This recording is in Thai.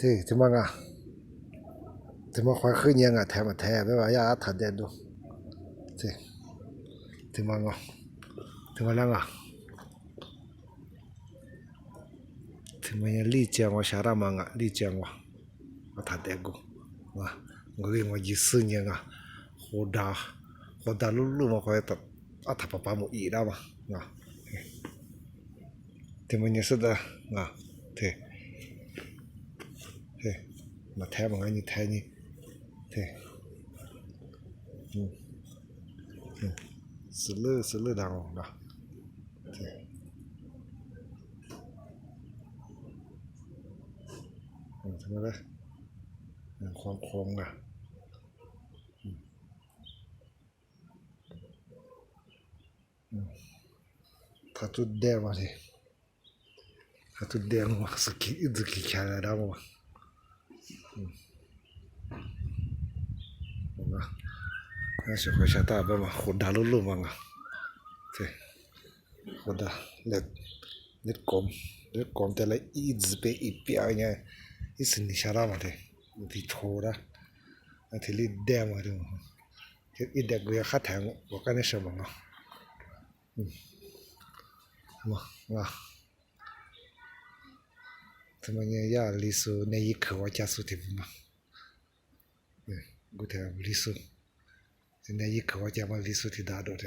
ที่จะมางะจะมาควายขึ้นยังอ่ะแถมมาแทบไม่ว่าอยากถัดเด่นดูที่ที่มางะที่มาแล้วอ่ะที่มันยังลีเจียงว่าชารามังอ่ะลีเจียงว่ามาถัดเด่นกูว่ากูเองว่ายิ่งซึ้งยังอ่ะโคดาลุมาคอยตัดอัฐปปามุอีได้ป่ะนะที่มันยังสุดอ่ะนะที่มาแทบมันไงนี่แทบนี่ที่สลือดังนะที่ทำไมล่ะความคงอ่ะถ้าจุดแดงมาสิถ้าจุดแดงมาสักกี่แค่ได้บ้างนะ那小块下大班嘛，好大路嘛啊，对，好大，你讲的来一直被一边呢，一是你下大嘛的，你错了，那天你带嘛的，就一点个要下台我干的什么啊？啊，怎么呢？呀，历史那一刻我加速的嘛，对，我听历史。现在一口我讲嘛，历史挺大的，